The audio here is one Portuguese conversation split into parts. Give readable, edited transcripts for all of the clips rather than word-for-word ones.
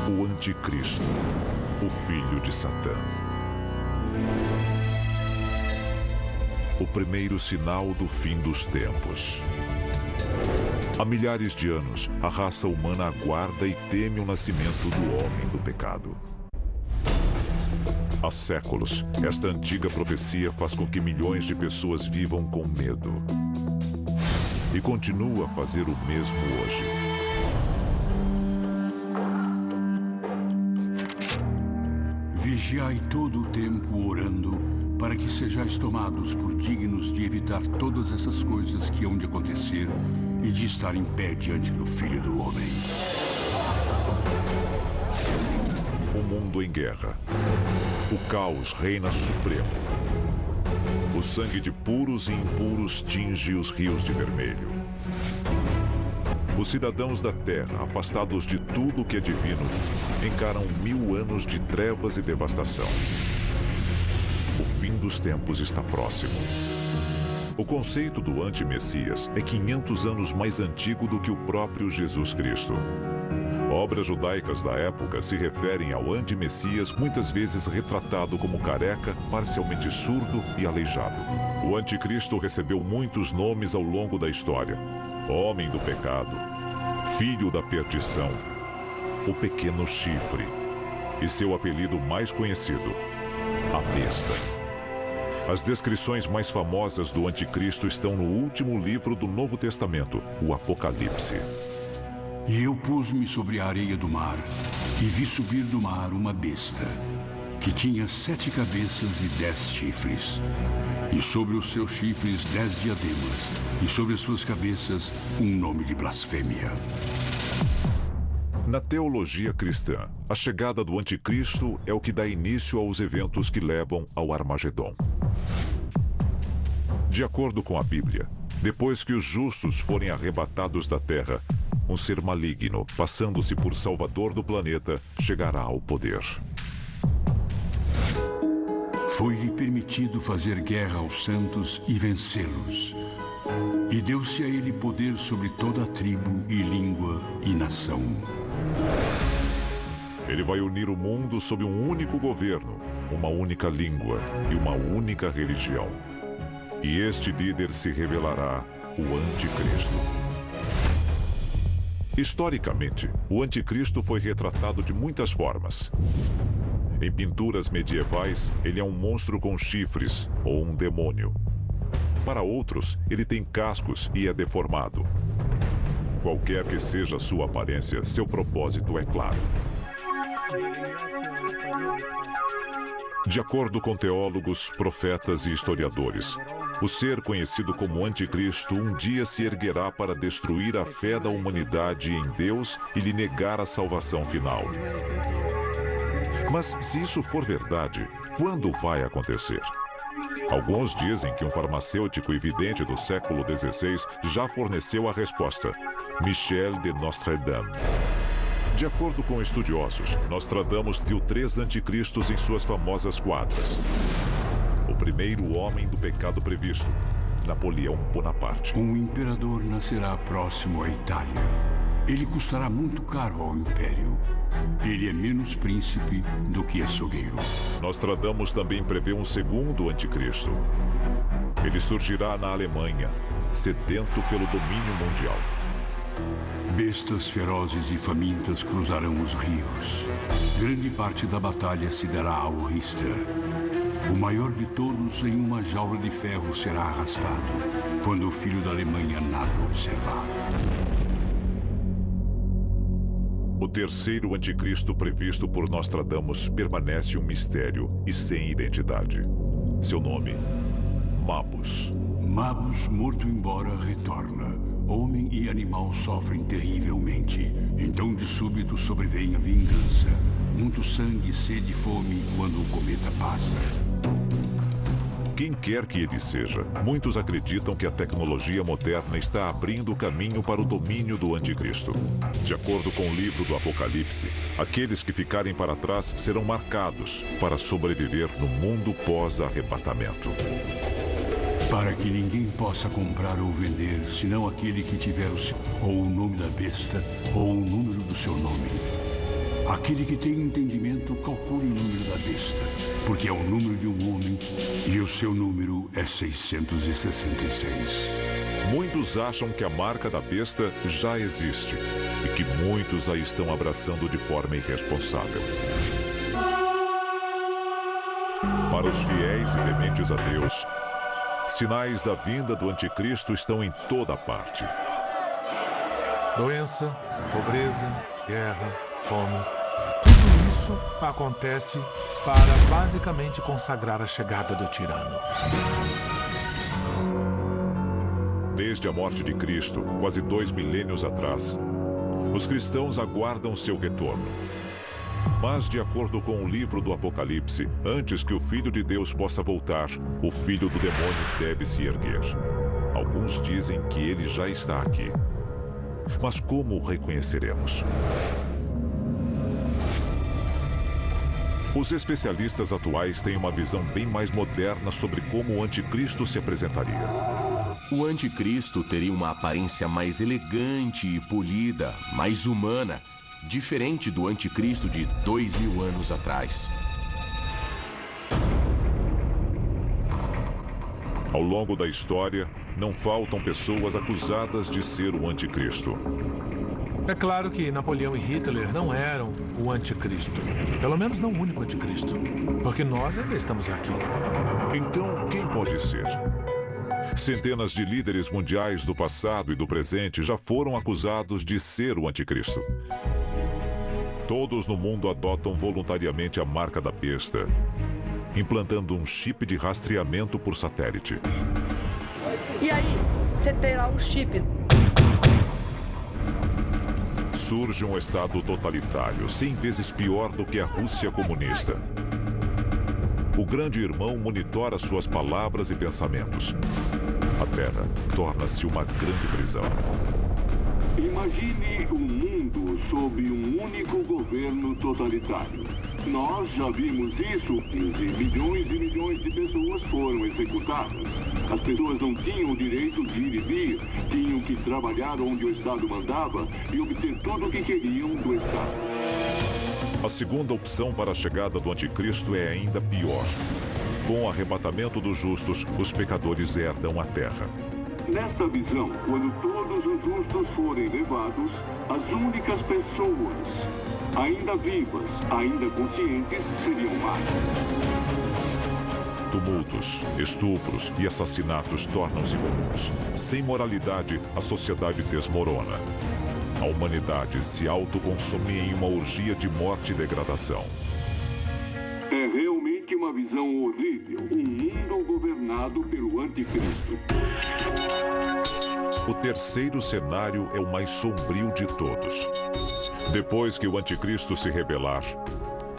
o Anticristo, o filho de Satã. O primeiro sinal do fim dos tempos. Há milhares de anos, a raça humana aguarda e teme o nascimento do homem do pecado. Há séculos, esta antiga profecia faz com que milhões de pessoas vivam com medo. E continua a fazer o mesmo hoje. Vigiai todo o tempo orando, para que sejais tomados por dignos de evitar todas essas coisas que hão de acontecer e de estar em pé diante do Filho do Homem. O mundo em guerra. O caos reina supremo. O sangue de puros e impuros tinge os rios de vermelho. Os cidadãos da Terra, afastados de tudo que é divino, encaram 1000 anos de trevas e devastação. O fim dos tempos está próximo. O conceito do anti-Messias é 500 anos mais antigo do que o próprio Jesus Cristo. Obras judaicas da época se referem ao anti-Messias, muitas vezes retratado como careca, parcialmente surdo e aleijado. O anticristo recebeu muitos nomes ao longo da história. Homem do pecado, filho da perdição, o pequeno chifre e seu apelido mais conhecido, a besta. As descrições mais famosas do anticristo estão no último livro do Novo Testamento, o Apocalipse. E eu pus-me sobre a areia do mar, e vi subir do mar uma besta, que tinha 7 cabeças e 10 chifres, e sobre os seus chifres 10 diademas, e sobre as suas cabeças um nome de blasfêmia. Na teologia cristã, a chegada do anticristo é o que dá início aos eventos que levam ao Armagedon. De acordo com a Bíblia, depois que os justos forem arrebatados da terra, um ser maligno, passando-se por salvador do planeta, chegará ao poder. Foi-lhe permitido fazer guerra aos santos e vencê-los. E deu-se a ele poder sobre toda a tribo e língua e nação. Ele vai unir o mundo sob um único governo, uma única língua e uma única religião. E este líder se revelará o Anticristo. Historicamente, o Anticristo foi retratado de muitas formas. Em pinturas medievais, ele é um monstro com chifres ou um demônio. Para outros, ele tem cascos e é deformado. Qualquer que seja a sua aparência, seu propósito é claro. De acordo com teólogos, profetas e historiadores, o ser conhecido como Anticristo um dia se erguerá para destruir a fé da humanidade em Deus e lhe negar a salvação final. Mas se isso for verdade, quando vai acontecer? Alguns dizem que um farmacêutico e vidente do século XVI já forneceu a resposta: Michel de Nostradame. De acordo com estudiosos, Nostradamus viu 3 anticristos em suas famosas quadras. O primeiro homem do pecado previsto, Napoleão Bonaparte. Um imperador nascerá próximo à Itália. Ele custará muito caro ao império. Ele é menos príncipe do que açougueiro. Nostradamus também prevê um segundo anticristo. Ele surgirá na Alemanha, sedento pelo domínio mundial. Bestas ferozes e famintas cruzarão os rios. Grande parte da batalha se dará ao Richter. O maior de todos em uma jaula de ferro será arrastado, quando o filho da Alemanha nada observar. O terceiro anticristo previsto por Nostradamus permanece um mistério e sem identidade. Seu nome, Mabus. Mabus, morto embora, retorna. Homem e animal sofrem terrivelmente. Então, de súbito, sobrevém a vingança. Muito sangue, sede e fome quando o cometa passa. Quem quer que ele seja, muitos acreditam que a tecnologia moderna está abrindo o caminho para o domínio do anticristo. De acordo com o livro do Apocalipse, aqueles que ficarem para trás serão marcados para sobreviver no mundo pós-arrebatamento. Para que ninguém possa comprar ou vender, senão aquele que tiver ou o nome da besta, ou o número do seu nome. Aquele que tem entendimento, calcule o número da besta, porque é o número de um homem e o seu número é 666. Muitos acham que a marca da besta já existe e que muitos a estão abraçando de forma irresponsável. Para os fiéis e tementes a Deus, sinais da vinda do anticristo estão em toda parte. Doença, pobreza, guerra, fome. Tudo isso acontece para basicamente consagrar a chegada do tirano. Desde a morte de Cristo, quase 2 milênios atrás, os cristãos aguardam seu retorno. Mas, de acordo com o livro do Apocalipse, antes que o Filho de Deus possa voltar, o filho do demônio deve se erguer. Alguns dizem que ele já está aqui. Mas como o reconheceremos? Os especialistas atuais têm uma visão bem mais moderna sobre como o anticristo se apresentaria. O anticristo teria uma aparência mais elegante e polida, mais humana, diferente do anticristo de 2000 anos atrás. Ao longo da história, não faltam pessoas acusadas de ser o anticristo. É claro que Napoleão e Hitler não eram o anticristo. Pelo menos não o único anticristo. Porque nós ainda estamos aqui. Então, quem pode ser? Centenas de líderes mundiais do passado e do presente já foram acusados de ser o anticristo. Todos no mundo adotam voluntariamente a marca da besta, implantando um chip de rastreamento por satélite. E aí, você terá um chip. Surge um estado totalitário, 100 vezes pior do que a Rússia comunista. O grande irmão monitora suas palavras e pensamentos. A Terra torna-se uma grande prisão. Imagine um mundo sob um único governo totalitário. Nós já vimos isso. 15 milhões e milhões de pessoas foram executadas. As pessoas não tinham o direito de ir e vir. Tinham que trabalhar onde o Estado mandava e obter tudo o que queriam do Estado. A segunda opção para a chegada do anticristo é ainda pior. Com o arrebatamento dos justos, os pecadores herdam a terra. Nesta visão, quando todos os justos forem levados, as únicas pessoas ainda vivas, ainda conscientes, seriam mais. Tumultos, estupros e assassinatos tornam-se comuns. Sem moralidade, a sociedade desmorona. A humanidade se autoconsome em uma orgia de morte e degradação. É realmente uma visão horrível. Um mundo governado pelo anticristo. O terceiro cenário é o mais sombrio de todos. Depois que o anticristo se rebelar,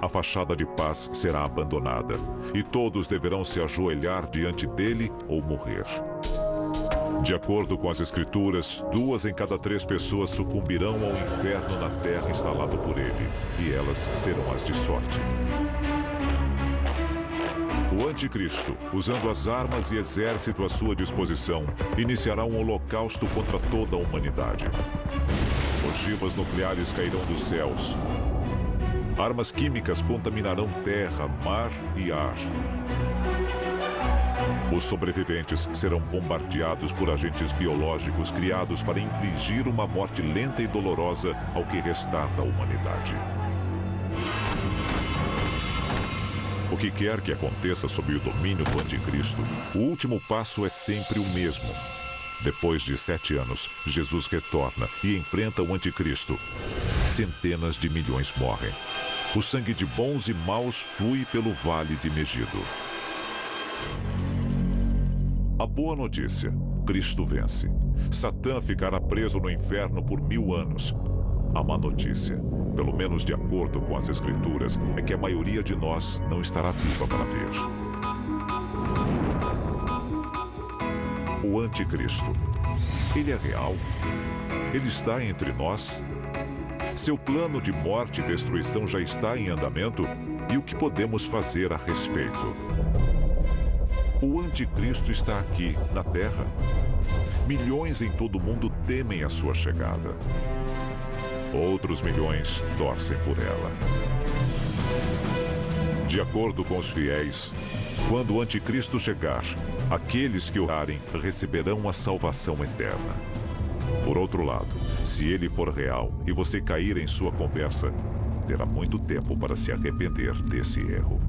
a fachada de paz será abandonada e todos deverão se ajoelhar diante dele ou morrer. De acordo com as escrituras, 2 em cada 3 pessoas sucumbirão ao inferno na terra instalado por ele, e elas serão as de sorte. O anticristo, usando as armas e exército à sua disposição, iniciará um holocausto contra toda a humanidade. Ogivas nucleares cairão dos céus. Armas químicas contaminarão terra, mar e ar. Os sobreviventes serão bombardeados por agentes biológicos criados para infligir uma morte lenta e dolorosa ao que restar da humanidade. O que quer que aconteça sob o domínio do anticristo, o último passo é sempre o mesmo. Depois de 7 anos, Jesus retorna e enfrenta o anticristo. Centenas de milhões morrem. O sangue de bons e maus flui pelo vale de Megido. A boa notícia: Cristo vence. Satã ficará preso no inferno por 1000 anos. A má notícia, pelo menos de acordo com as escrituras, é que a maioria de nós não estará viva para ver. O anticristo, ele é real? Ele está entre nós? Seu plano de morte e destruição já está em andamento? E o que podemos fazer a respeito? O anticristo está aqui, na Terra. Milhões em todo o mundo temem a sua chegada. Outros milhões torcem por ela. De acordo com os fiéis, quando o anticristo chegar, aqueles que orarem receberão a salvação eterna. Por outro lado, se ele for real e você cair em sua conversa, terá muito tempo para se arrepender desse erro.